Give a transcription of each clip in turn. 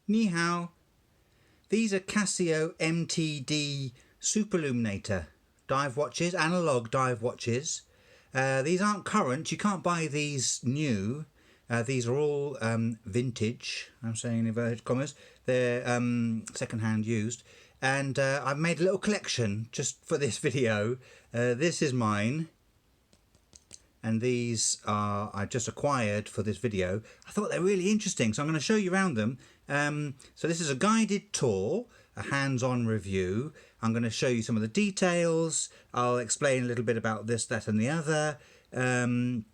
Ni hao. These are Casio MTD Super Illuminator dive watches, analog dive watches. These aren't current. You can't buy these new. These are all vintage. I'm saying in inverted commas. They're second-hand used. And I've made a little collection just for this video. This is mine. And these are I just acquired for this video. I thought they're really interesting, so I'm going to show you around them. So this is a guided tour, a hands-on review. I'm going to show you some of the details. I'll explain a little bit about this, that and the other. I'm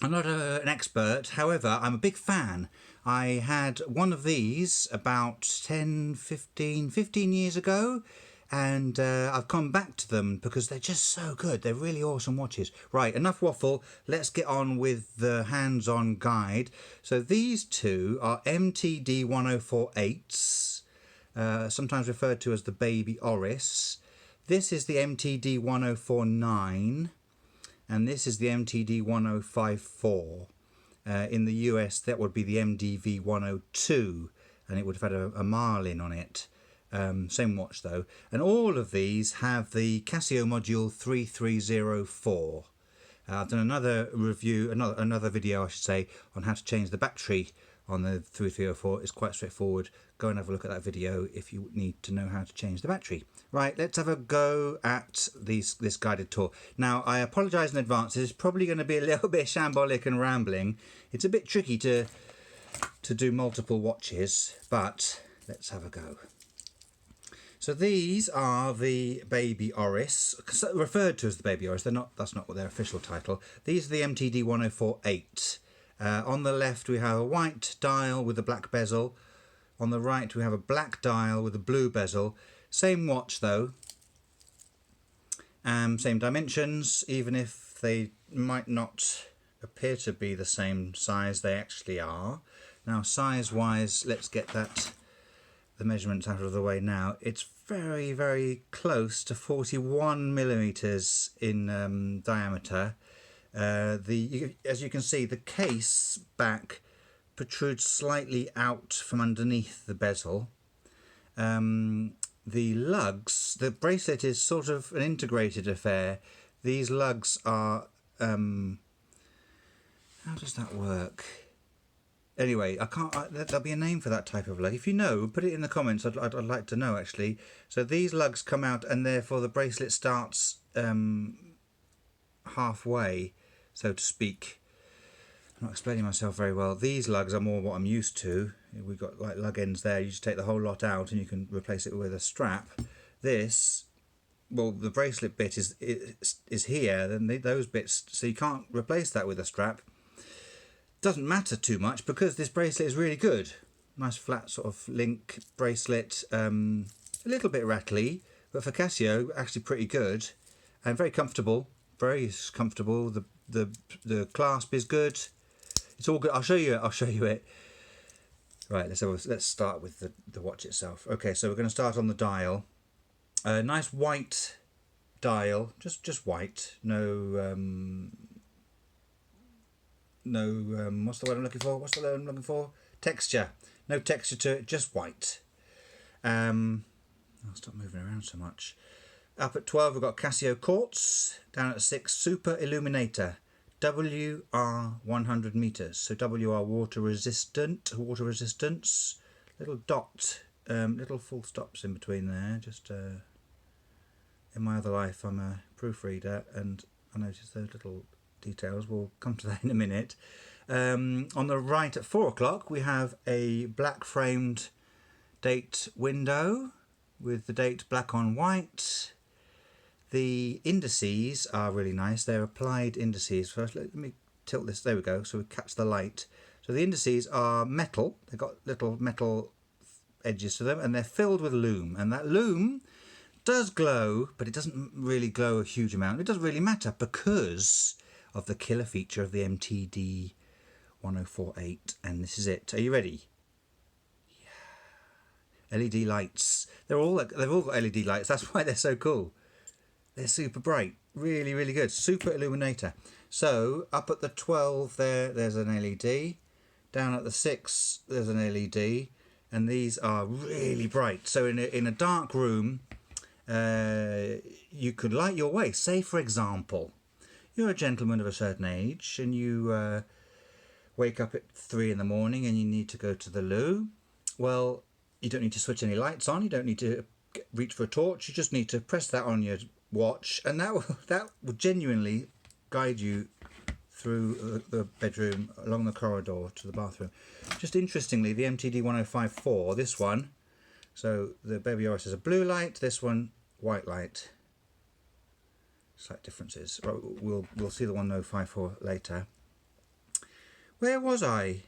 not an expert, however, I'm a big fan. I had one of these about 15 years ago. And I've come back to them because they're just so good. They're really awesome watches. Right, enough waffle. Let's get on with the hands-on guide. So these two are MTD1048s, sometimes referred to as the Baby Oris. This is the MTD1049, and this is the MTD1054. In the US, that would be the MDV102, and it would have had a Marlin on it. Same watch though, and all of these have the Casio module 3304. I've done another review, another video I should say, on how to change the battery on the 3304. It's quite straightforward. Go and have a look at that video if you need to know how to change the battery. Right, let's have a go at this guided tour. Now, I apologise in advance. This is probably going to be a little bit shambolic and rambling. It's a bit tricky to do multiple watches, but let's have a go. So these are the Baby Oris, referred to as the Baby Oris. That's not their official title. These are the MTD1048. On the left we have a white dial with a black bezel. On the right we have a black dial with a blue bezel. Same watch though. Same dimensions, even if they might not appear to be the same size, they actually are. Now size-wise, let's get the measurements out of the way now. It's very, very close to 41 millimeters in diameter. As you can see, the case back protrudes slightly out from underneath the bezel. The lugs, the bracelet is sort of an integrated affair. These lugs are how does that work? Anyway, there'll be a name for that type of lug. If you know, put it in the comments. I'd like to know actually. So these lugs come out, and therefore the bracelet starts halfway, so to speak. I'm not explaining myself very well. These lugs are more what I'm used to. We've got like lug ends there. You just take the whole lot out, and you can replace it with a strap. This, well, the bracelet bit is here. Then those bits, so you can't replace that with a strap. Doesn't matter too much because this bracelet is really good. Nice flat sort of link bracelet, a little bit rattly, but for Casio actually pretty good and very comfortable. Very comfortable. The clasp is good. It's all good. I'll show you it. Right, let's start with the watch itself. Okay, so we're going to start on the dial. Nice white dial, just white. No. What's the word I'm looking for? Texture. No texture to it, just white. I'll stop moving around so much. Up at 12 we've got Casio Quartz. Down at 6 Super Illuminator. WR 100 meters. So WR water resistance. Little dot, little full stops in between there. Just in my other life I'm a proofreader, and I noticed those little details. We'll come to that in a minute. On the right at 4 o'clock we have a black framed date window with the date black on white. The indices are really nice. They're applied indices. First, let me tilt this. There we go. So we catch the light. So the indices are metal. They've got little metal edges to them, and they're filled with lume. And that lume does glow, but it doesn't really glow a huge amount. It doesn't really matter because of the killer feature of the MTD1048. And this is it. Are you ready? Yeah. LED lights. They've all got LED lights. That's why they're so cool. They're super bright, really, really good. Super Illuminator. So up at the 12 there's an LED. Down at the 6 there's an LED. and these are really bright. So in a dark room, you could light your way. Say, for example, you're a gentleman of a certain age and you wake up at 3 in the morning and you need to go to the loo. Well, you don't need to switch any lights on. You don't need to reach for a torch. You just need to press that on your watch, and that will genuinely guide you through the bedroom, along the corridor to the bathroom. Just interestingly, the MTD1054, this one, so the Baby Oris is a blue light, this one white light. Slight differences. We'll see the 1054 later. Where was I?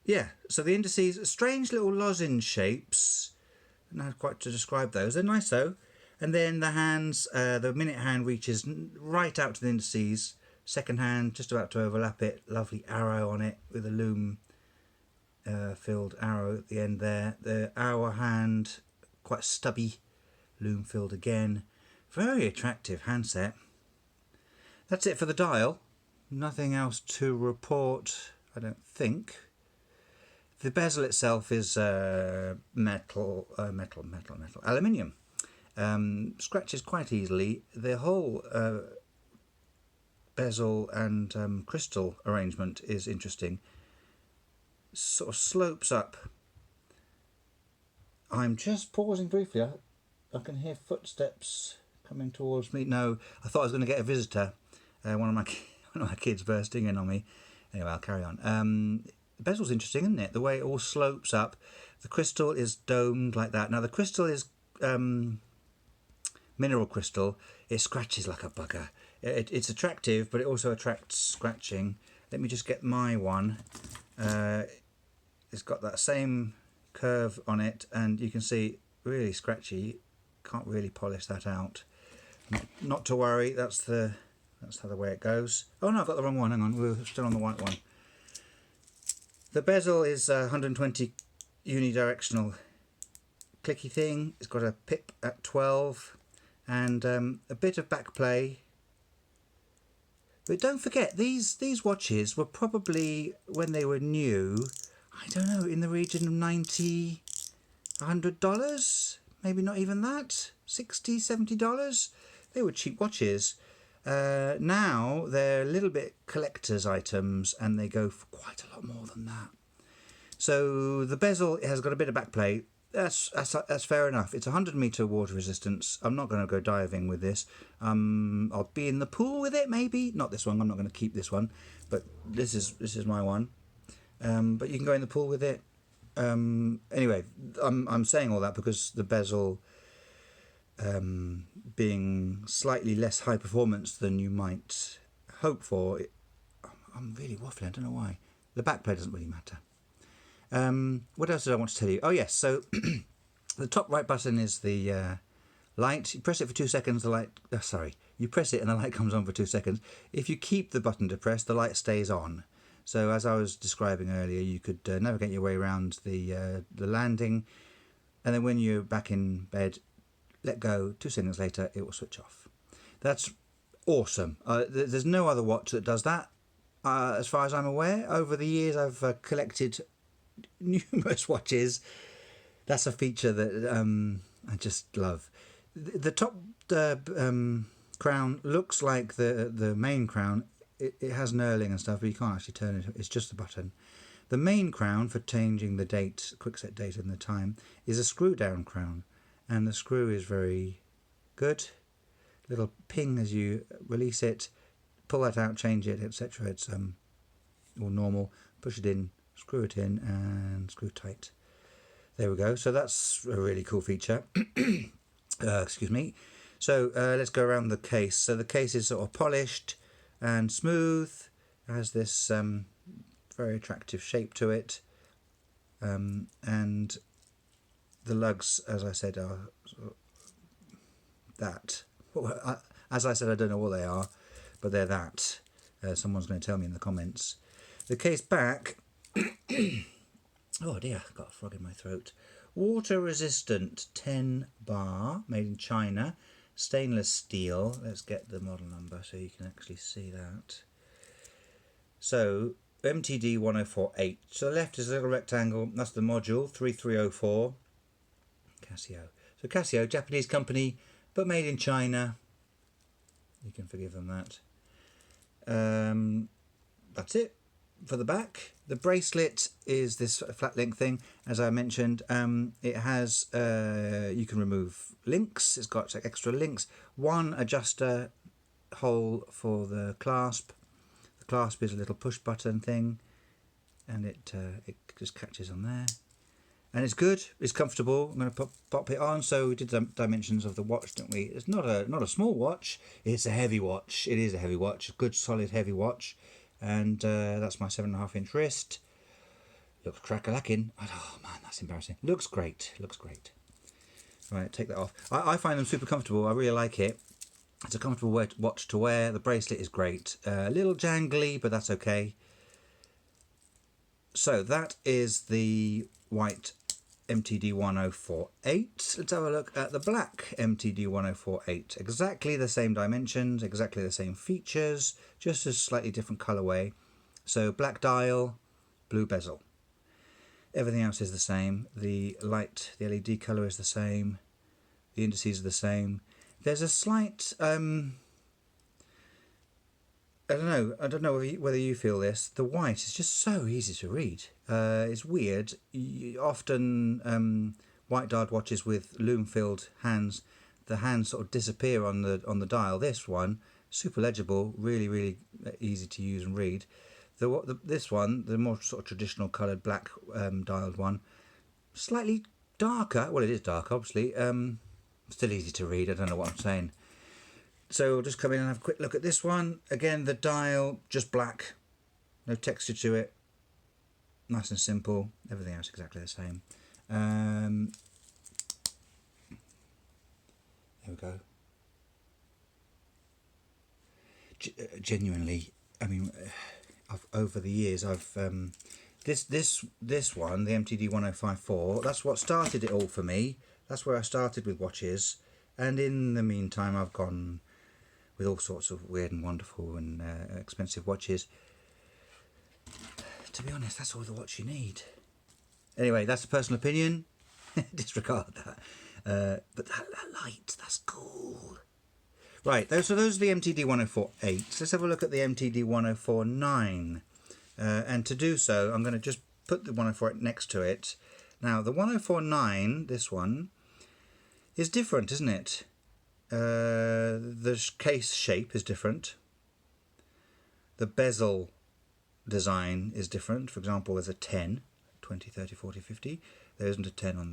Yeah, so the indices, strange little lozenge shapes. I don't know quite to describe those. They're nice though. And then the hands, the minute hand reaches right out to the indices. Second hand, just about to overlap it. Lovely arrow on it with a loom filled arrow at the end there. The hour hand, quite stubby, loom filled again. Very attractive handset. That's it for the dial. Nothing else to report, I don't think. The bezel itself is metal, aluminium. Scratches quite easily. The whole bezel and crystal arrangement is interesting. Sort of slopes up. I'm just pausing briefly. I can hear footsteps coming towards me. No, I thought I was going to get a visitor. One of my kids bursting in on me. Anyway, I'll carry on. The bezel's interesting, isn't it? The way it all slopes up. The crystal is domed like that. Now the crystal is mineral crystal. It scratches like a bugger. It's attractive, but it also attracts scratching. Let me just get my one. It's got that same curve on it, and you can see really scratchy. Can't really polish that out. Not to worry. That's how the way it goes. Oh no, I've got the wrong one. Hang on, we're still on the white one. The bezel is 120 unidirectional clicky thing. It's got a pip at 12 and a bit of back play. But don't forget, these watches were probably, when they were new, I don't know, in the region of $90, $100, maybe not even that, $60, $70. They were cheap watches. Now they're a little bit collector's items and they go for quite a lot more than that. So the bezel has got a bit of backplate. That's fair enough. It's 100 meter water resistance. I'm not going to go diving with this. I'll be in the pool with it maybe. Not this one. I'm not going to keep this one, but this is my one. But you can go in the pool with it. Anyway, I'm saying all that because the bezel, being slightly less high performance than you might hope for, I'm really waffling, I don't know why. The backplate doesn't really matter. What else did I want to tell you? Oh yes, so the top right button is the light. You press it for 2 seconds, the light, you press it and the light comes on for 2 seconds. If you keep the button depressed, the light stays on. So as I was describing earlier, you could navigate your way around the landing, and then when you're back in bed, let go, 2 seconds later it will switch off. That's awesome. There's no other watch that does that as far as I'm aware. Over the years I've collected numerous watches. That's a feature that I just love. The top crown looks like the main crown. It has knurling and stuff, but you can't actually turn it. It's just a button. The main crown for changing the date, quick set date and the time, is a screw down crown. And the screw is very good. Little ping as you release it, pull that out, change it, etc. It's all normal. Push it in, screw it in, and screw tight. There we go. So that's a really cool feature. Excuse me. So let's go around the case. So the case is sort of polished and smooth. It has this very attractive shape to it, and the lugs, as I said, are that. As I said, I don't know what they are, but they're that. Someone's going to tell me in the comments. The case back, oh dear, I've got a frog in my throat. Water resistant 10 bar, made in China, stainless steel. Let's get the model number so you can actually see that. So MTD1048. To the left is a little rectangle. That's the module 3304. Casio. So Casio, Japanese company, but made in China. You can forgive them that. That's it for the back. The bracelet is this flat link thing, as I mentioned. It has you can remove links. It's got extra links. One adjuster hole for the clasp. The clasp is a little push button thing, and it just catches on there. And it's good. It's comfortable. I'm going to pop it on. So we did the dimensions of the watch, didn't we? It's not a small watch. It's a heavy watch. It is a heavy watch. A good, solid, heavy watch. And that's my 7.5-inch wrist. Looks crack-a-lacking. Oh man, that's embarrassing. Looks great. Looks great. Right, take that off. I find them super comfortable. I really like it. It's a comfortable watch to wear. The bracelet is great. A little jangly, but that's okay. So that is the white MTD1048. Let's have a look at the black MTD1048. Exactly the same dimensions, exactly the same features, just a slightly different colorway. So black dial, blue bezel. Everything else is the same. The light, the LED color is the same. The indices are the same. There's a slight I don't know whether you feel this. The white is just so easy to read. It's weird. Often white dialed watches with loom-filled hands, the hands sort of disappear on the dial. This one, super legible, really easy to use and read. This one, the more sort of traditional coloured black dialed one, slightly darker. Well, it is dark, obviously. Still easy to read. I don't know what I'm saying. So we'll just come in and have a quick look at this one. Again, the dial, just black. No texture to it. Nice and simple. Everything else exactly the same. There we go. Genuinely, I mean, over the years, I've this one, the MTD1054. That's what started it all for me. That's where I started with watches, and in the meantime, I've gone with all sorts of weird and wonderful and expensive watches. To be honest, that's all the watch you need. Anyway, that's a personal opinion. Disregard that. But that light, that's cool. Right, so those are the MTD1048. Let's have a look at the MTD1049. And to do so, I'm going to just put the 1048 next to it. Now, the 1049, this one, is different, isn't it? The case shape is different. The bezel design is different. For example, there's a 10, 20, 30, 40, 50. There isn't a 10 on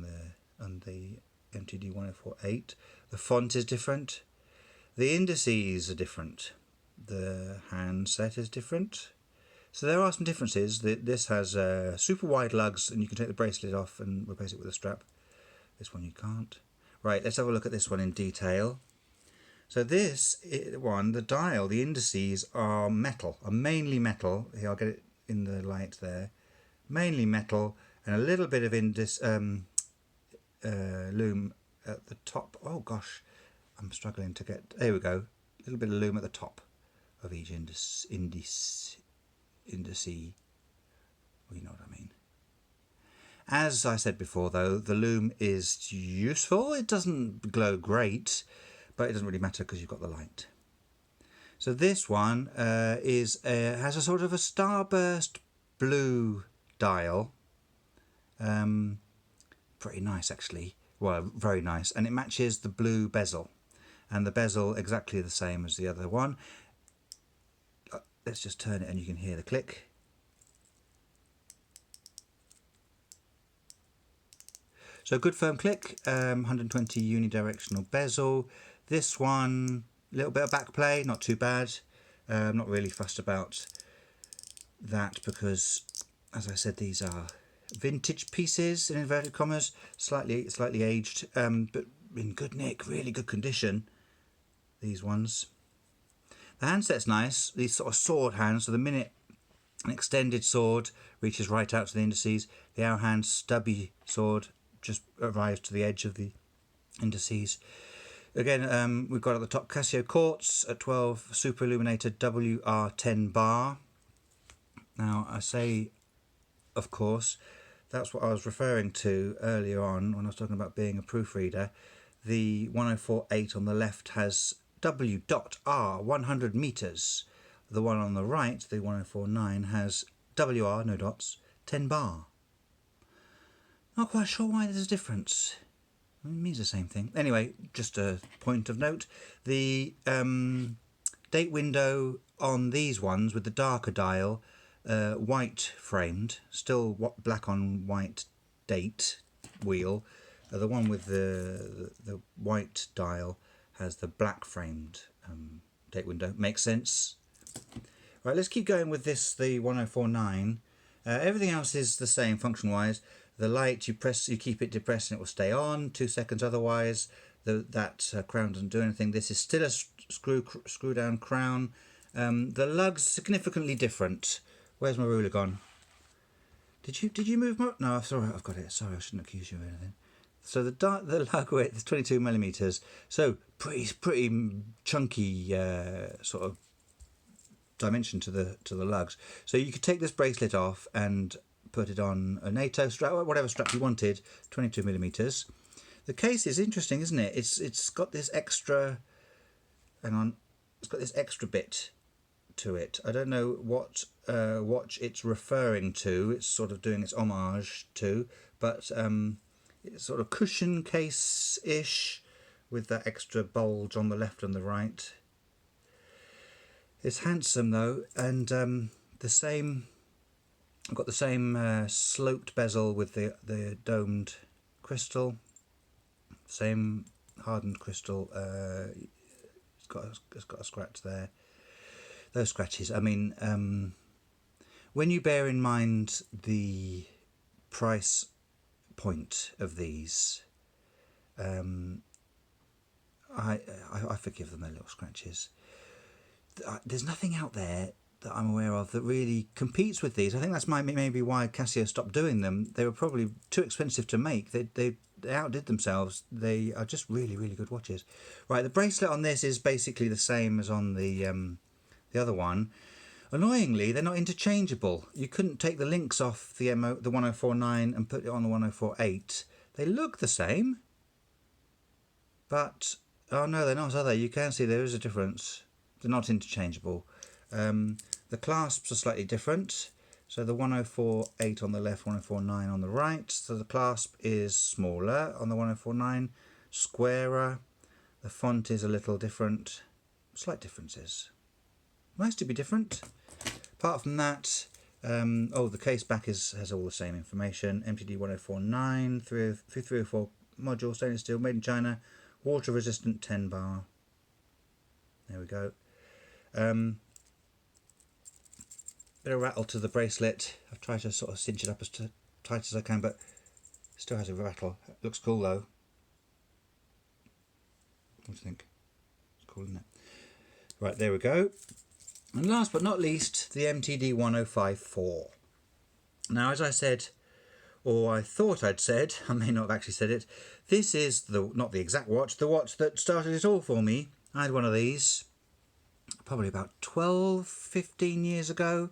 the MTD1048. The font is different. The indices are different. The handset is different. So there are some differences. This has super wide lugs, and you can take the bracelet off and replace it with a strap. This one you can't. Right, let's have a look at this one in detail. So this one, the dial, the indices are metal, are mainly metal. Here, I'll get it in the light there. Mainly metal, and a little bit of loom at the top. Oh gosh, I'm struggling to get. There we go. A little bit of loom at the top of each indice. Well, you know what I mean. As I said before, though, the loom is useful. It doesn't glow great, but it doesn't really matter because you've got the light. So this one has a sort of a starburst blue dial. Pretty nice, actually. Well, very nice. And it matches the blue bezel. And the bezel exactly the same as the other one. Let's just turn it and you can hear the click. So good firm click, 120 unidirectional bezel. This one, a little bit of back play, not too bad. I'm not really fussed about that because, as I said, these are vintage pieces in inverted commas, slightly aged, but in good nick, really good condition. These ones. The handset's nice. These sort of sword hands. So the minute an extended sword reaches right out to the indices, the hour hand stubby sword just arrives to the edge of the indices. Again, we've got at the top Casio quartz at 12 Super Illuminator WR10 bar. Now I say, of course, that's what I was referring to earlier on when I was talking about being a proofreader. The 1048 on the left has W.R 100 meters. The one on the right, the 1049, has WR, no dots, 10 bar. Not quite sure why there's a difference. It means the same thing. Anyway, just a point of note. The date window on these ones with the darker dial, white framed, still black on white date wheel. The one with the white dial has the black framed date window. Makes sense. Right, let's keep going with this, the 1049. Everything else is the same function wise. The light, you keep it depressed and it will stay on 2 seconds. Otherwise, that crown doesn't do anything. This is still a screw down crown. The lug's significantly different. Where's my ruler gone? Did you move my? No, sorry, I've got it. Sorry, I shouldn't accuse you of anything. So the lug width is 22 millimeters. So pretty chunky sort of dimension to the lugs. So you could take this bracelet off and put it on a NATO strap, or whatever strap you wanted, 22 millimeters. The case is interesting, isn't it? It's got this extra, hang on, it's got this extra bit to it. I don't know what watch it's referring to. It's sort of doing its homage to, but it's sort of cushion case-ish with that extra bulge on the left and the right. It's handsome though, and the same. I've got the same sloped bezel with the domed crystal, same hardened crystal. It's got a scratch there. Those scratches. I mean, when you bear in mind the price point of these, I forgive them their little scratches. There's nothing out there that I'm aware of that really competes with these. I think that's maybe why Casio stopped doing them. They were probably too expensive to make. They outdid themselves. They are just really, really good watches. Right, the bracelet on this is basically the same as on the other one. Annoyingly, they're not interchangeable. You couldn't take the links off the 1049 and put it on the 1048. They look the same, but oh no, they're not, are they? You can see there is a difference. They're not interchangeable. The clasps are slightly different. So the 1048 on the left, 1049 on the right. So the clasp is smaller on the 1049, squarer. The font is a little different. Slight differences. Nice to be different. Apart from that, the case back has all the same information. MTD1049, 304 module, stainless steel, made in China, water resistant, 10 bar. There we go. Bit of rattle to the bracelet. I've tried to sort of cinch it up as tight as I can, but it still has a rattle. Looks cool though. What do you think? It's cool, isn't it? Right, there we go. And last but not least, the MTD1054. Now, as I said, or I thought I'd said, I may not have actually said it, this is not the exact watch, the watch that started it all for me. I had one of these probably about 12-15 years ago.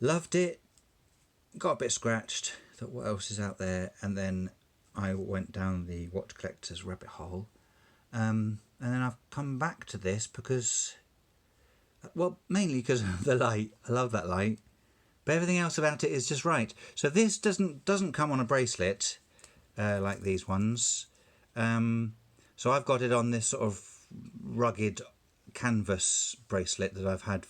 Loved it, got a bit scratched, thought what else is out there, and then I went down the watch collector's rabbit hole, and then I've come back to this because, well, mainly because of the light. I love that light, but everything else about it is just right. So this doesn't come on a bracelet like these ones, so I've got it on this sort of rugged canvas bracelet that I've had,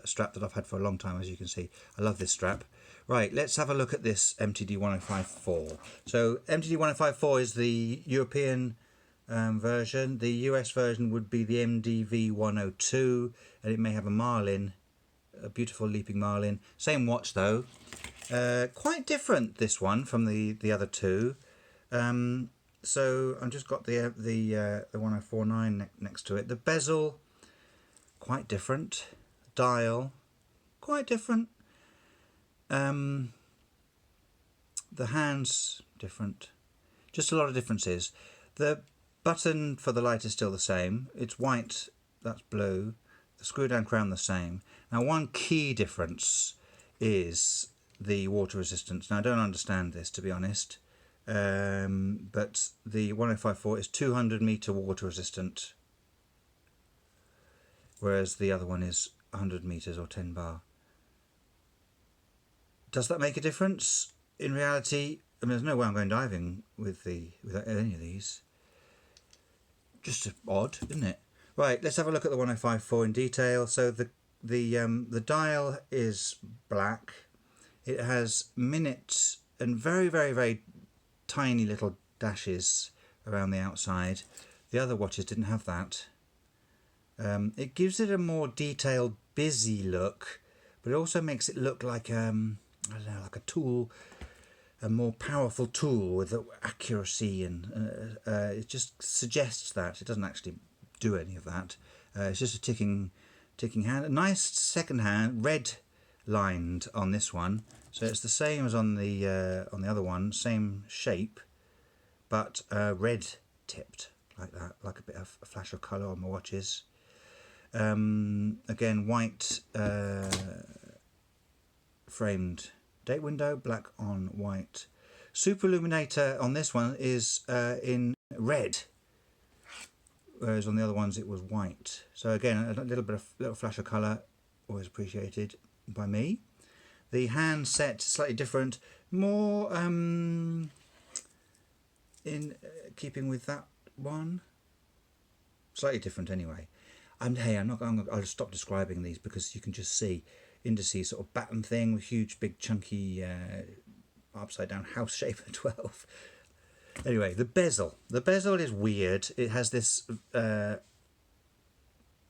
strap that I've had for a long time, as you can see. I love this strap. Right, let's have a look at this MTD1054. So MTD1054 is the European version. The US version would be the MDV102, and it may have a marlin, a beautiful leaping marlin. Same watch though. Quite different, this one, from the other two. So I've just got the 1049 next to it. The bezel, quite different. Dial, quite different. The hands, different. Just a lot of differences. The button for the light is still the same. It's white, that's blue. The screw down crown the same. Now, one key difference is the water resistance. Now I don't understand this, to be honest, but the 1054 is 200 meter water resistant, whereas the other one is 100 meters or 10 bar. Does that make a difference? In reality, I mean, there's no way I'm going diving with any of these. Just odd, isn't it? Right, let's have a look at the 1054 in detail. So the dial is black. It has minutes and very, very, very tiny little dashes around the outside. The other watches didn't have that. It gives it a more detailed, busy look, but it also makes it look like I don't know, like a tool, a more powerful tool with accuracy, and it just suggests that. It doesn't actually do any of that. It's just a ticking hand. A nice second hand, red lined on this one, so it's the same as on the other one, same shape, but red tipped like that, like a bit of a flash of colour on my watches. Again, white framed date window, black on white. Super Illuminator on this one is in red, whereas on the other ones it was white. So again, a little flash of colour, always appreciated by me. The hand set slightly different, more in keeping with that one. Slightly different anyway. And hey, I'll stop describing these because you can just see indices, sort of batten thing with huge, big, chunky, upside down house shape at 12. Anyway, the bezel. The bezel is weird. It has this, I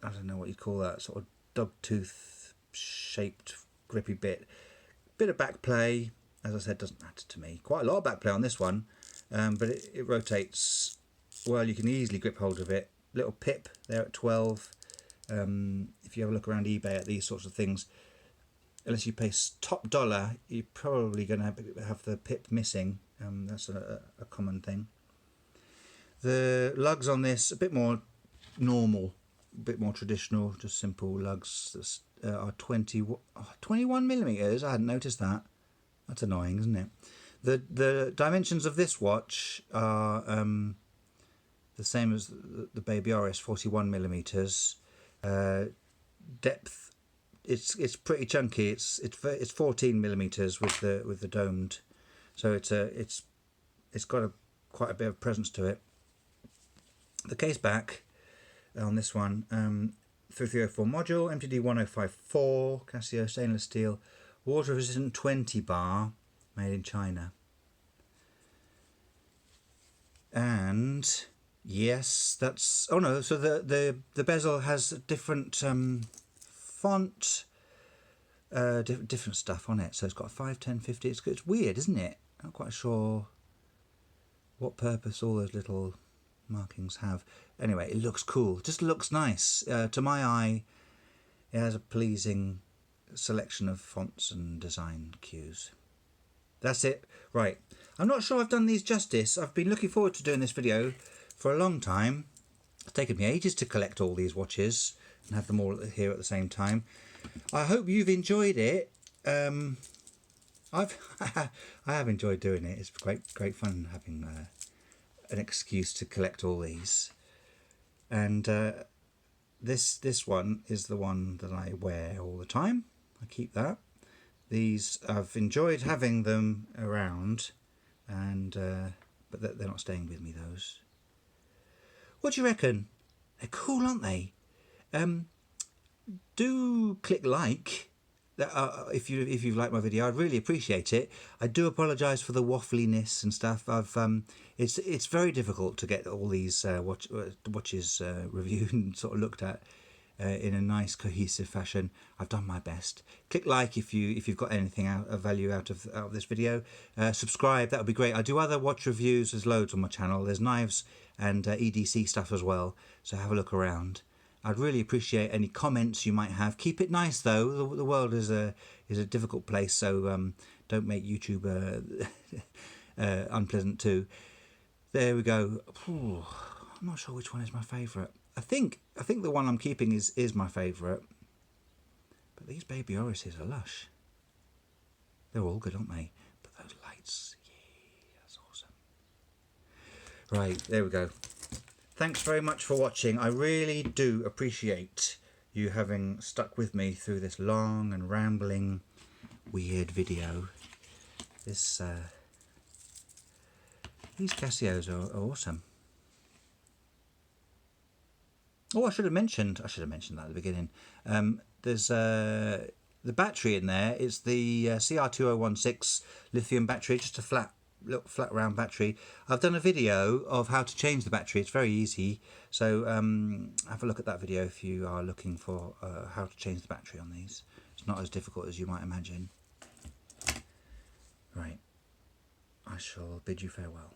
don't know what you call that, sort of dog tooth shaped grippy bit. Bit of back play, as I said, doesn't matter to me. Quite a lot of back play on this one, but it rotates well. You can easily grip hold of it. Little pip there at 12. If you have a look around eBay at these sorts of things, unless you pay top dollar, you're probably going to have the pip missing. That's a common thing. The lugs on this, a bit more normal, a bit more traditional, just simple lugs that are 21 millimeters. I hadn't noticed that. That's annoying, isn't it? The dimensions of this watch are the same as the Baby Oris, 41 millimeters. Depth, it's pretty chunky. It's 14 millimeters with the domed, so it's got quite a bit of presence to it. The case back on this one, 3304 module, MTD1054, Casio stainless steel, water resistant 20 bar, made in China. And yes, that's, oh no, so the bezel has a different font, different stuff on it. So it's got 5, 10, 50. It's weird, isn't it? I'm not quite sure what purpose all those little markings have. Anyway, it looks cool. It just looks nice. To my eye, it has a pleasing selection of fonts and design cues. That's it. Right. I'm not sure I've done these justice. I've been looking forward to doing this video for a long time. It's taken me ages to collect all these watches and have them all here at the same time. I hope you've enjoyed it. I have enjoyed doing it. It's great fun having an excuse to collect all these. And this one is the one that I wear all the time. I keep that. These, I've enjoyed having them around, and but they're not staying with me, those. What do you reckon? They're cool, aren't they? Do click like if you've liked my video. I'd really appreciate it. I do apologise for the waffliness and stuff. It's very difficult to get all these watches reviewed and sort of looked at in a nice cohesive fashion. I've done my best. Click like if you've got anything of value out of this video. Subscribe, that would be great. I do other watch reviews. There's loads on my channel. There's knives and EDC stuff as well, so have a look around. I'd really appreciate any comments you might have. Keep it nice though. The world is a difficult place, so don't make YouTube unpleasant too. There we go. Ooh, I'm not sure which one is my favourite. I think the one I'm keeping is my favourite. But these Baby Orises are lush. They're all good, aren't they? But those lights, yeah, that's awesome. Right, there we go. Thanks very much for watching. I really do appreciate you having stuck with me through this long and rambling, weird video. These Casios are awesome. Oh, I should have mentioned that at the beginning. There's the battery in there. It's the CR2016 lithium battery, just a flat round battery. I've done a video of how to change the battery. It's very easy. So have a look at that video if you are looking for how to change the battery on these. It's not as difficult as you might imagine. Right. I shall bid you farewell.